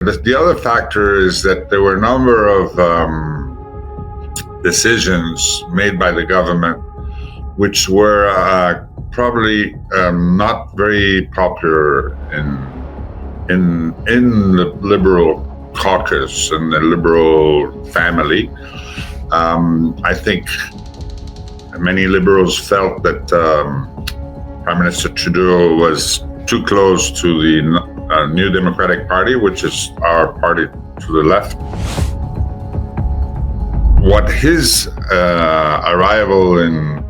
The other factor is that there were a number of decisions made by the government which were probably not very popular in the liberal caucus and the liberal family. I think many liberals felt that Prime Minister Trudeau was too close to the New Democratic Party, which is our party to the left. What his arrival in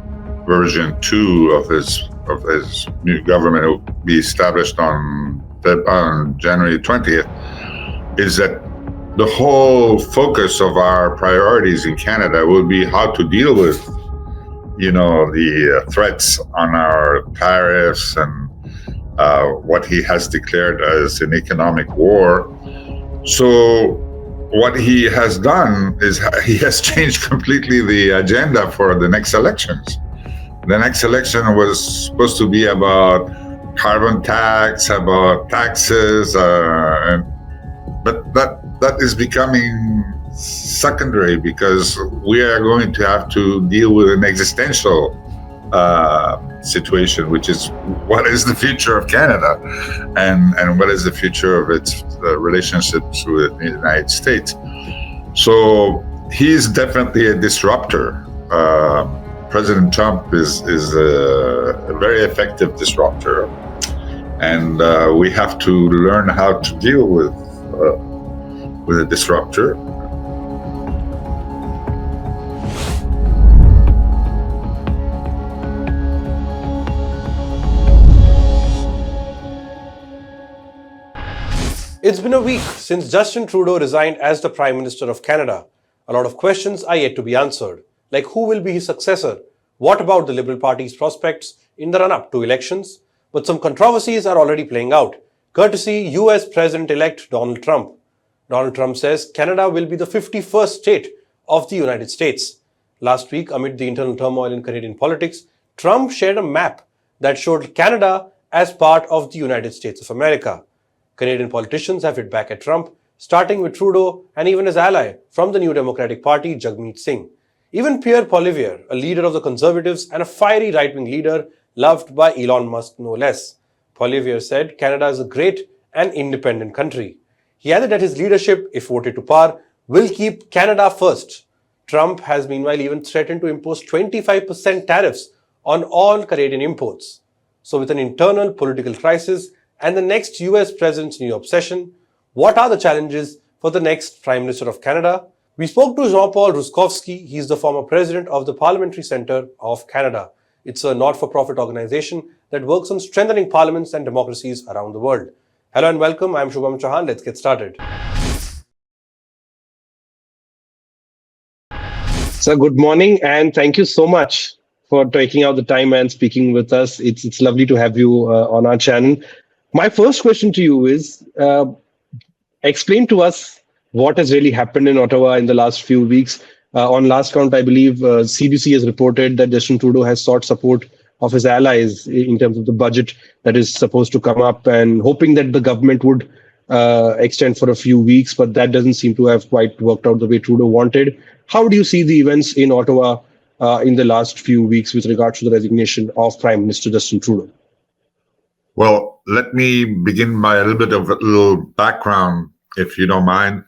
version 2 of his new government will be established on January 20th is that the whole focus of our priorities in Canada will be how to deal with, the threats on our tariffs and what he has declared as an economic war. So what he has done is he has changed completely the agenda for the next elections. The next election was supposed to be about carbon tax, about taxes, but that is becoming secondary because we are going to have to deal with an existential situation, which is what is the future of Canada and what is the future of its relationships with the United States. So he's definitely a disruptor. President Trump is a very effective disruptor, and we have to learn how to deal with a disruptor. It's been a week since Justin Trudeau resigned as the Prime Minister of Canada. A lot of questions are yet to be answered, like who will be his successor? What about the Liberal Party's prospects in the run-up to elections? But some controversies are already playing out, courtesy U.S-President Elect Donald Trump. Donald Trump says Canada will be the 51st state of the United States. Last week, amid the internal turmoil in Canadian politics, Trump shared a map that showed Canada as part of the United States of America. Canadian politicians have hit back at Trump, starting with Trudeau and even his ally from the New Democratic Party, Jagmeet Singh. Even Pierre, a leader of the Conservatives and a fiery right-wing leader loved by Elon Musk no less. Polievre said Canada is a great and independent country. He added that his leadership, if voted to power, will keep Canada first. Trump has meanwhile even threatened to impose 25% tariffs on all Canadian imports. So with an internal political crisis and the next US president's new obsession, what are the challenges for the next Prime Minister of Canada? We spoke to Jean-Paul Ruszkowski. He is the former president of the Parliamentary Centre of Canada. It's a not-for-profit organization that works on strengthening parliaments and democracies around the world. Hello and welcome. I'm Shubham Chohan. Let's get started. Sir, good morning and thank you so much for taking out the time and speaking with us. It's lovely to have you on our channel. My first question to you is, explain to us what has really happened in Ottawa in the last few weeks. On last count, I believe CBC has reported that Justin Trudeau has sought support of his allies in terms of the budget that is supposed to come up and hoping that the government would extend for a few weeks, but that doesn't seem to have quite worked out the way Trudeau wanted. How do you see the events in Ottawa in the last few weeks with regards to the resignation of Prime Minister Justin Trudeau? Well, let me begin by a little background, if you don't mind.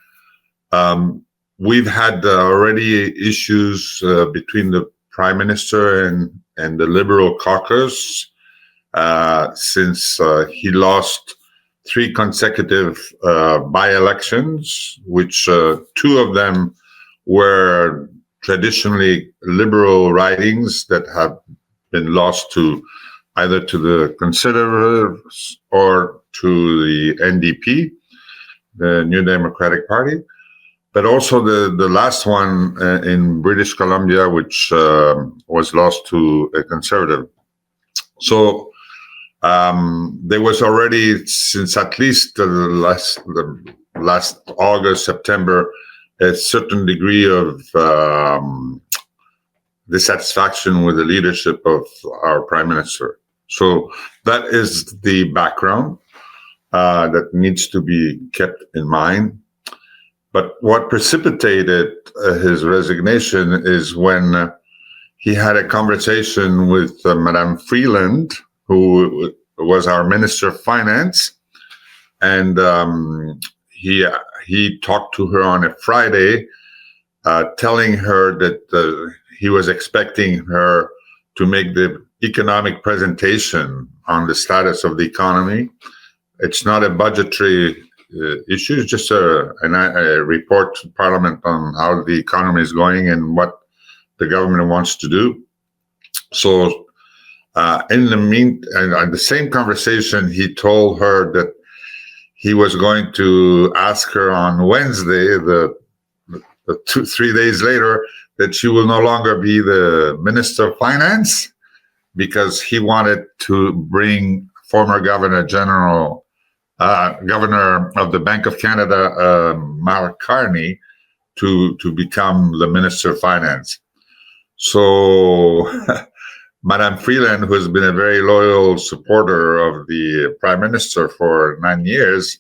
We've had already issues between the Prime Minister and the Liberal caucus since he lost 3 consecutive by-elections, which 2 of them were traditionally Liberal ridings that have been lost to either to the Conservatives or to the NDP, the New Democratic Party, but also the last one in British Columbia, which was lost to a Conservative. So there was already, since at least the last August, September, a certain degree of dissatisfaction with the leadership of our Prime Minister. So that is the background. that needs to be kept in mind. But what precipitated his resignation is when he had a conversation with Madame Freeland, who was our Minister of Finance, and he talked to her on a Friday, telling her that he was expecting her to make the economic presentation on the status of the economy. It's not a budgetary issue, it's just a report to Parliament on how the economy is going and what the government wants to do. So in the same conversation, he told her that he was going to ask her on Wednesday, the 3 days later, that she will no longer be the Minister of Finance, because he wanted to bring former Governor of the Bank of Canada, Mark Carney, to become the Minister of Finance. So Madame Freeland, who has been a very loyal supporter of the Prime Minister for 9 years,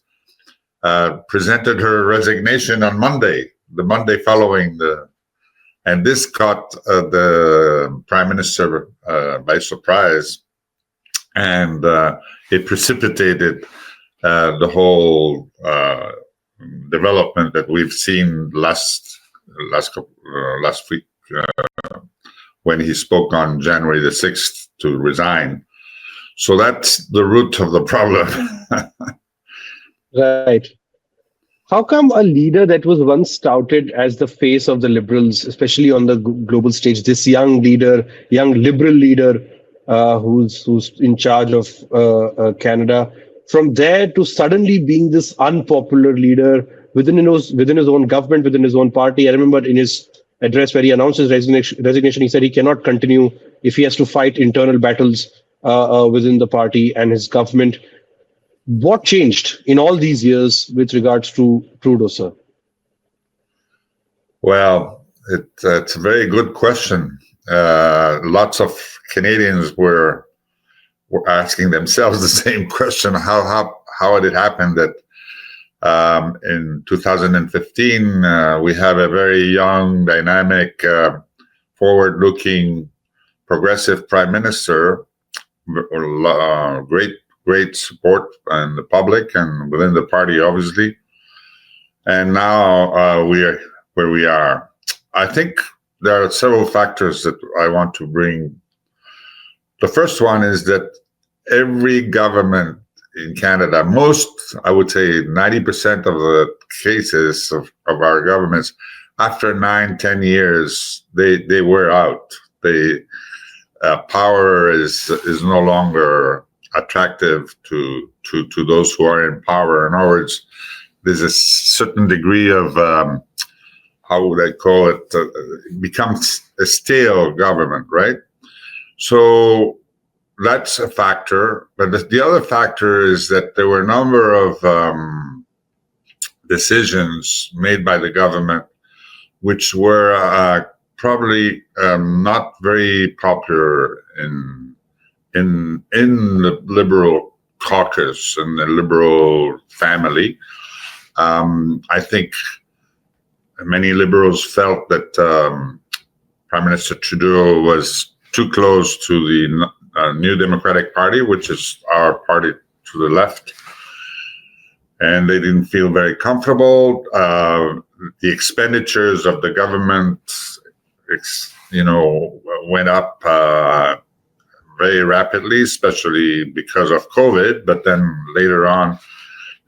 presented her resignation on Monday, the Monday following and this caught the Prime Minister by surprise, and it precipitated the whole development that we've seen last week when he spoke on January the 6th to resign. So that's the root of the problem. Right. How come a leader that was once touted as the face of the Liberals, especially on the global stage, this young Liberal leader who's in charge of Canada, from there to suddenly being this unpopular leader within his own government, within his own party? I remember in his address where he announced his resignation, he said he cannot continue if he has to fight internal battles within the party and his government. What changed in all these years with regards to Trudeau, sir? Well, it's a very good question. Lots of Canadians were asking themselves the same question: how did it happen that in 2015 we have a very young, dynamic, forward-looking, progressive Prime Minister, great support in the public and within the party, obviously. And now we are where we are. I think there are several factors that I want to bring. The first one is that every government in Canada, I would say 90% of the cases of our governments, after 9-10 years, they wear out. Power is no longer attractive to those who are in power. In other words, there's a certain degree of how would I call it? It becomes a stale government, right? So that's a factor. But the other factor is that there were a number of decisions made by the government which were probably not very popular in the Liberal caucus and the Liberal family. I think many Liberals felt that Prime Minister Trudeau was too close to the New Democratic Party, which is our party to the left, and they didn't feel very comfortable. The expenditures of the government, went up very rapidly, especially because of COVID. But then later on,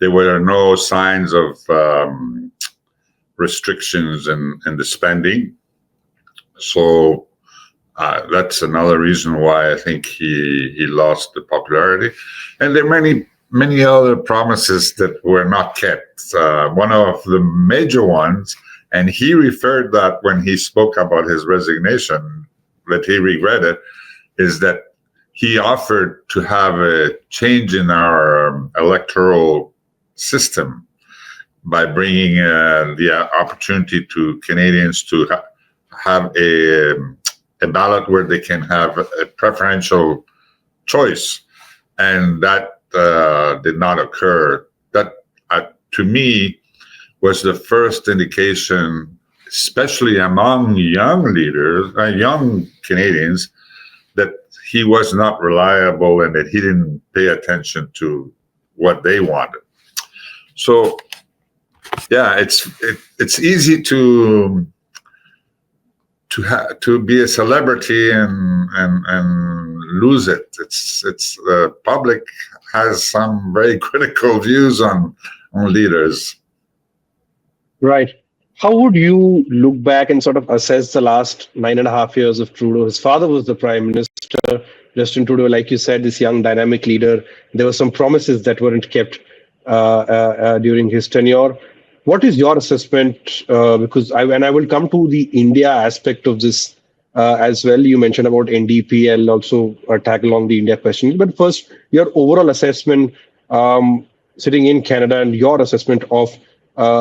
there were no signs of restrictions in the spending. So that's another reason why I think he lost the popularity. And there are many other promises that were not kept. One of the major ones, and he referred that when he spoke about his resignation, that he regretted, is that he offered to have a change in our electoral system by bringing the opportunity to Canadians to have a ballot where they can have a preferential choice. And that did not occur, that to me was the first indication, especially among young leaders, young Canadians, that he was not reliable and that he didn't pay attention to what they wanted. So, yeah, it's easy to be a celebrity and lose it. It's public has some very critical views on leaders. Right. How would you look back and sort of assess the last 9.5 years of Trudeau? His father was the prime minister, Justin Trudeau, like you said, this young dynamic leader. There were some promises that weren't kept during his tenure. What is your assessment? Because I will come to the India aspect of this as well. You mentioned about NDP. I'll also tackle along the India question. But first, your overall assessment sitting in Canada and your assessment of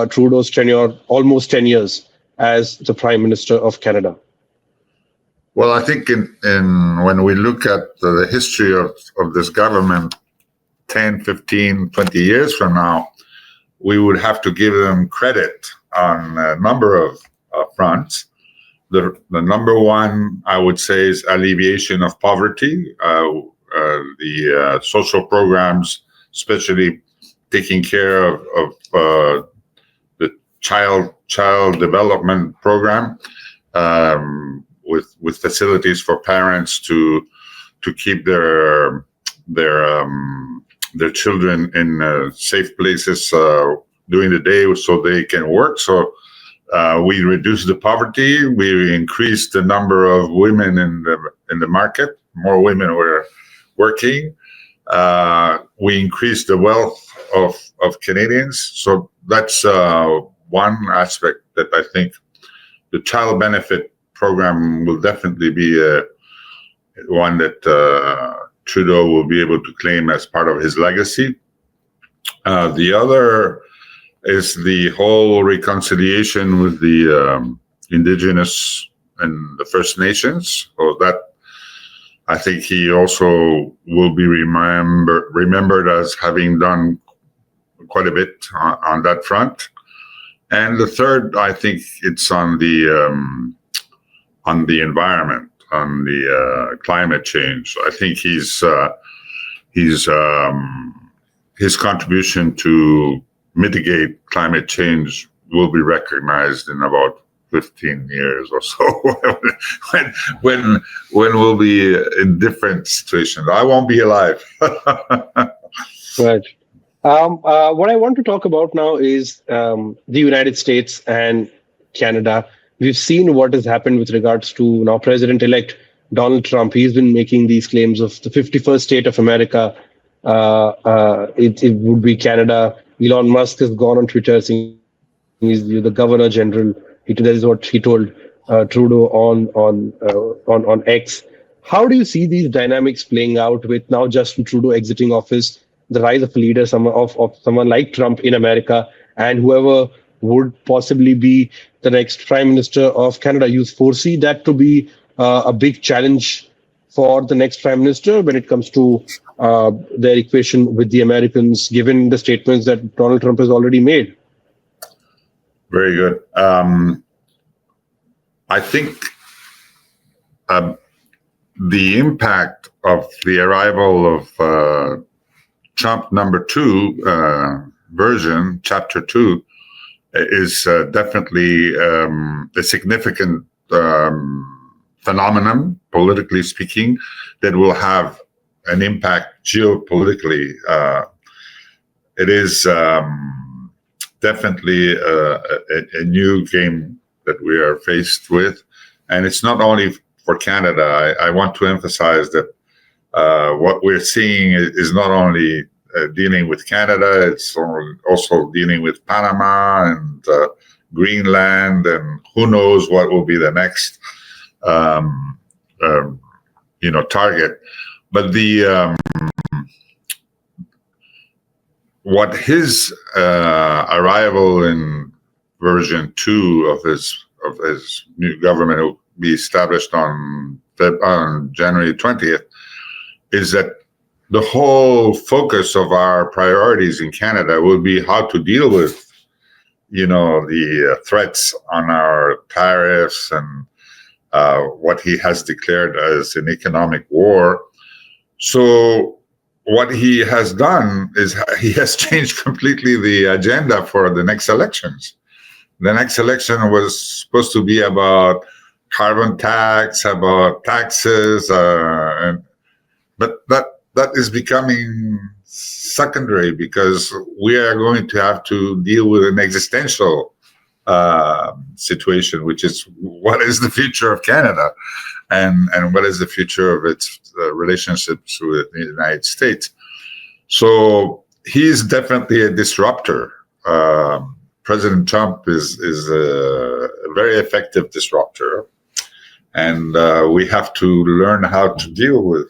Trudeau's tenure, almost 10 years as the Prime Minister of Canada. Well, I think when we look at the history of this government 10, 15, 20 years from now, we would have to give them credit on a number of fronts. The number one, I would say, is alleviation of poverty. The social programs, especially taking care of the child development program, with facilities for parents to keep their children in safe places during the day so they can work. So we reduced the poverty. We increased the number of women in the market. More women were working. We increased the wealth of Canadians. So that's one aspect that I think the child benefit program will definitely be one that Trudeau will be able to claim as part of his legacy. The other is the whole reconciliation with the Indigenous and the First Nations. So that, I think he also will be remembered as having done quite a bit on that front. And the third, I think it's on the environment, on the climate change. I think his contribution to mitigate climate change will be recognized in about 15 years or so, when we'll be in different situations. I won't be alive. Right. What I want to talk about now is the United States and Canada. We've seen what has happened with regards to now President-elect Donald Trump. He's been making these claims of the 51st state of America. It would be Canada. Elon Musk has gone on Twitter saying he's the Governor General. That is what he told Trudeau on X. How do you see these dynamics playing out with now Justin Trudeau exiting office, the rise of a leader, of someone like Trump in America, and whoever would possibly be the next Prime Minister of Canada? You foresee that to be a big challenge for the next Prime Minister when it comes to their equation with the Americans, given the statements that Donald Trump has already made? Very good. I think the impact of the arrival of Trump number 2 version, Chapter 2, is definitely a significant phenomenon, politically speaking, that will have an impact geopolitically. It is definitely a new game that we are faced with. And it's not only for Canada. I want to emphasize that what we're seeing is not only dealing with Canada, it's also dealing with Panama and Greenland, and who knows what will be the next target. But what his arrival in version 2 of his new government will be established on January 20th is that the whole focus of our priorities in Canada will be how to deal with, the threats on our tariffs and what he has declared as an economic war. So what he has done is he has changed completely the agenda for the next elections. The next election was supposed to be about carbon tax, about taxes, but that is becoming secondary because we are going to have to deal with an existential situation, which is what is the future of Canada and what is the future of its relationships with the United States. So he's definitely a disruptor. President Trump is a very effective disruptor, and we have to learn how to deal with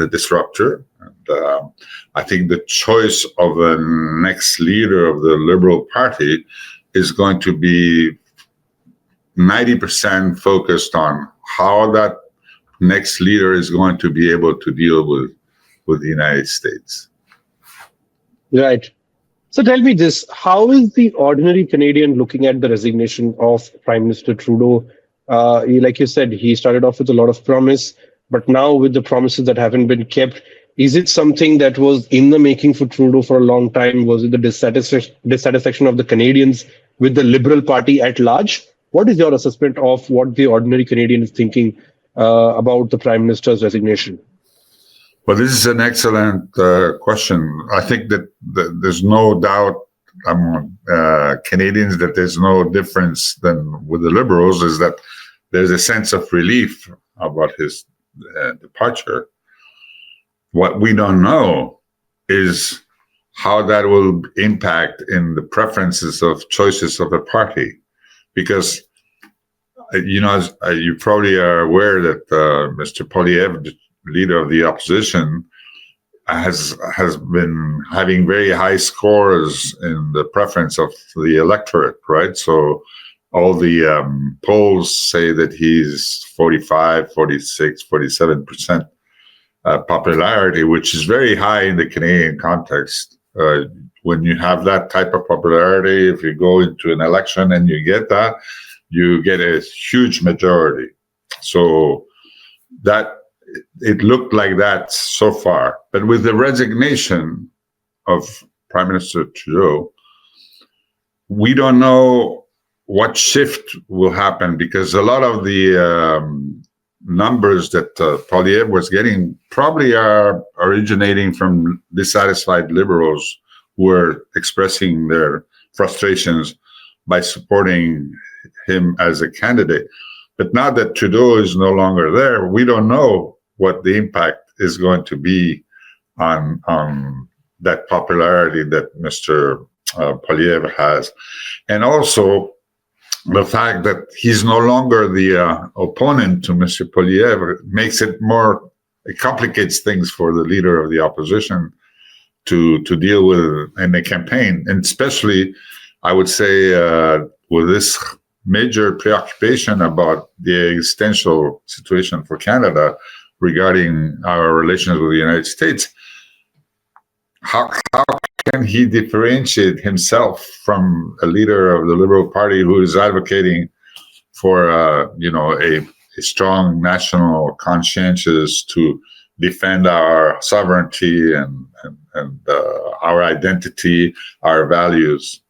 a disruptor. And I think the choice of a next leader of the Liberal Party is going to be 90% focused on how that next leader is going to be able to deal with the United States. Right. So tell me this, how is the ordinary Canadian looking at the resignation of Prime Minister Trudeau? Like you said, he started off with a lot of promise, but now with the promises that haven't been kept, is it something that was in the making for Trudeau for a long time? Was it the dissatisfaction of the Canadians with the Liberal Party at large? What is your assessment of what the ordinary Canadian is thinking about the Prime Minister's resignation? Well, this is an excellent question. I think that there's no doubt among Canadians that there's no difference than with the Liberals, is that there's a sense of relief about his departure. What we don't know is how that will impact in the preferences of choices of the party. Because, as you probably are aware that Mr. Polievre, the leader of the opposition, has been having very high scores in the preference of the electorate, right? So all the polls say that he's 45, 46, 47% popularity, which is very high in the Canadian context. When you have that type of popularity, if you go into an election and you get that, you get a huge majority. So that it looked like that so far. But with the resignation of Prime Minister Trudeau, we don't know what shift will happen, because a lot of the numbers that Polievre was getting probably are originating from dissatisfied Liberals who are expressing their frustrations by supporting him as a candidate. But now that Trudeau is no longer there, we don't know what the impact is going to be on that popularity that Mr. Polievre has. And also the fact that he's no longer the opponent to Mr. Polievre makes it it complicates things for the leader of the opposition to deal with in the campaign. And especially, I would say, with this major preoccupation about the existential situation for Canada regarding our relations with the United States, how can he differentiate himself from a leader of the Liberal Party who is advocating for a strong national conscience to defend our sovereignty and our identity, our values?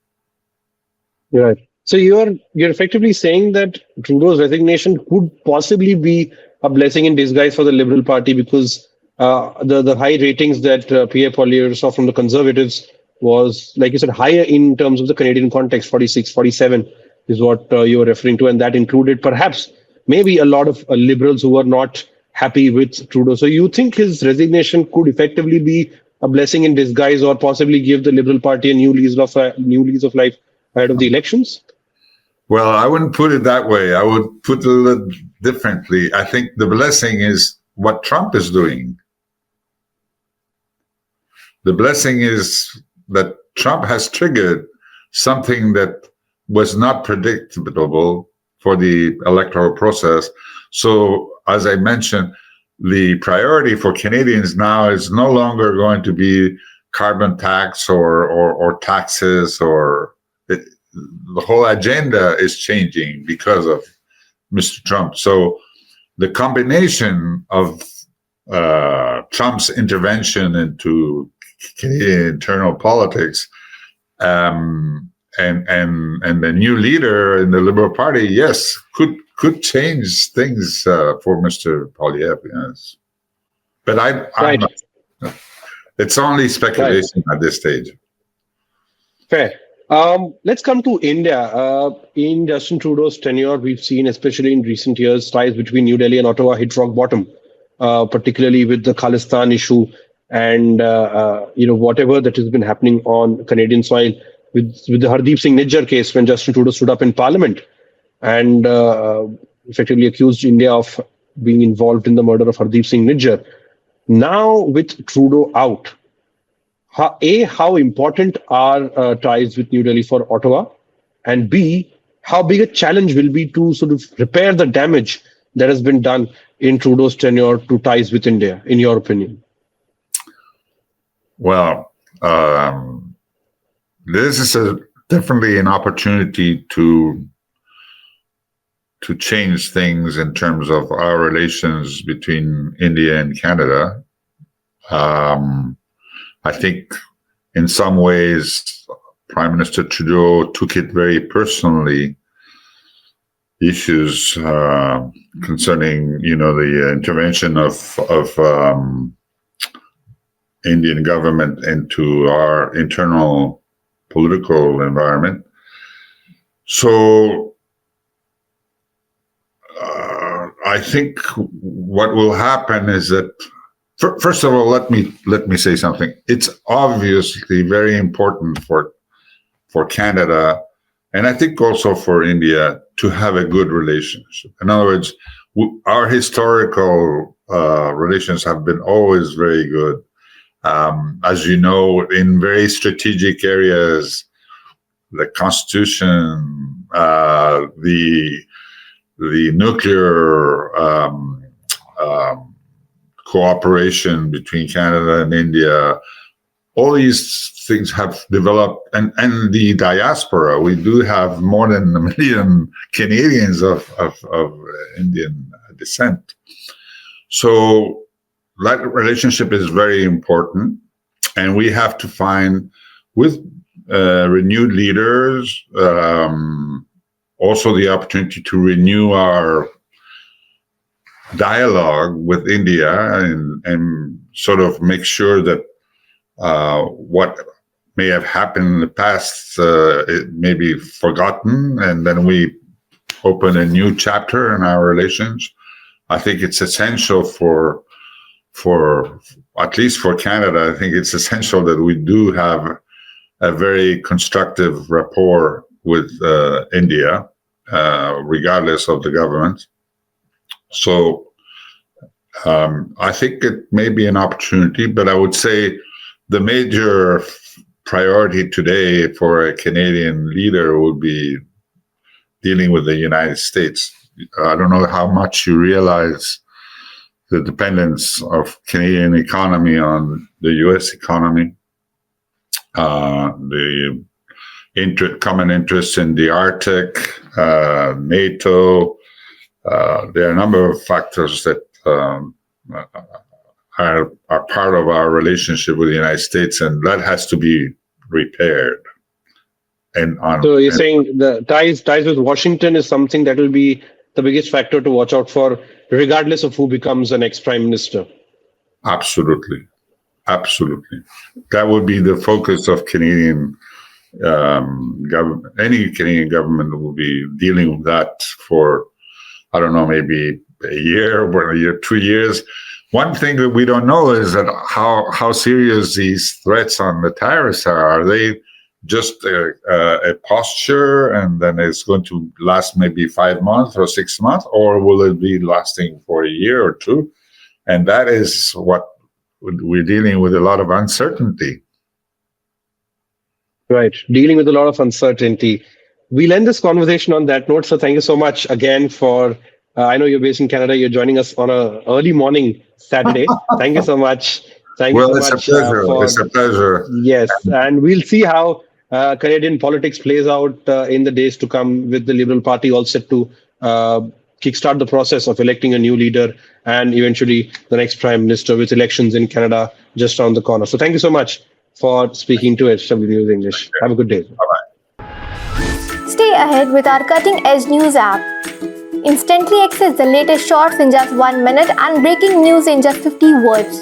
Right. So you're effectively saying that Trudeau's resignation could possibly be a blessing in disguise for the Liberal Party, because the high ratings that Pierre Polievre saw from the Conservatives was, like you said, higher in terms of the Canadian context. 46, 47 is what you were referring to, and that included perhaps maybe a lot of Liberals who were not happy with Trudeau. So you think his resignation could effectively be a blessing in disguise, or possibly give the Liberal Party a new lease of life ahead of the elections? Well, I wouldn't put it that way. I would put it a little differently. I think the blessing is what Trump is doing. The blessing is that Trump has triggered something that was not predictable for the electoral process. So, as I mentioned, the priority for Canadians now is no longer going to be carbon tax or taxes the whole agenda is changing because of Mr. Trump. So the combination of Trump's intervention into Canadian internal politics and the new leader in the Liberal Party, yes, could change things for Mr. Polievre. Yes, but I'm not, it's only speculation at this stage. Fair. Let's come to India. In Justin Trudeau's tenure, we've seen, especially in recent years, ties between New Delhi and Ottawa hit rock bottom, particularly with the Khalistan issue and whatever that has been happening on Canadian soil with the Hardeep Singh Nijjar case, when Justin Trudeau stood up in Parliament and effectively accused India of being involved in the murder of Hardeep Singh Nijjar. Now, with Trudeau out, how important are ties with New Delhi for Ottawa? And B, how big a challenge will be to sort of repair the damage that has been done in Trudeau's tenure to ties with India, in your opinion? Well, this is definitely an opportunity to change things in terms of our relations between India and Canada. I think in some ways, Prime Minister Trudeau took it very personally, issues concerning, the intervention of Indian government into our internal political environment. So I think what will happen is that, first of all, let me say something. It's obviously very important for Canada, and I think also for India, to have a good relationship. In other words, our historical relations have been always very good. As you know, in very strategic areas, the Constitution, the nuclear cooperation between Canada and India, all these things have developed, and the diaspora. We do have more than 1 million Canadians of Indian descent. So that relationship is very important, and we have to find, with renewed leaders, also the opportunity to renew our dialogue with India and sort of make sure that what may have happened in the past it may be forgotten, and then we open a new chapter in our relations. I think it's essential for at least for Canada. I think it's essential that we do have a very constructive rapport with India, regardless of the government. So I think it may be an opportunity, but I would say the major priority today for a Canadian leader would be dealing with the United States. I don't know how much you realize the dependence of Canadian economy on the U.S. economy, the common interests in the Arctic, NATO. There are a number of factors that are part of our relationship with the United States, and that has to be repaired. So you're saying the ties with Washington is something that will be the biggest factor to watch out for, regardless of who becomes the next prime minister? Absolutely. That would be the focus of Canadian government. Any Canadian government will be dealing with that for, I don't know, maybe a year, 2 years. One thing that we don't know is that how serious these threats on the tariffs are. Are they just a posture, and then it's going to last maybe 5 months or 6 months, or will it be lasting for a year or two? And that is what we're dealing with, a lot of uncertainty. Right, dealing with a lot of uncertainty. We'll end this conversation on that note. So thank you so much again for I know you're based in Canada. You're joining us on a early morning Saturday. Thank you so much. Thank you Well, so it's a much pleasure. for It's a pleasure. yes, and we'll see how Canadian politics plays out in the days to come, with the Liberal Party all set to kickstart the process of electing a new leader and eventually the next prime minister, with elections in Canada just around the corner. So thank you so much for speaking to HW News English. Have a good day. Stay ahead with our cutting edge news app. Instantly access the latest shorts in just 1 minute and breaking news in just 50 words.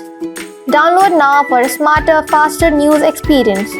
Download now for a smarter, faster news experience.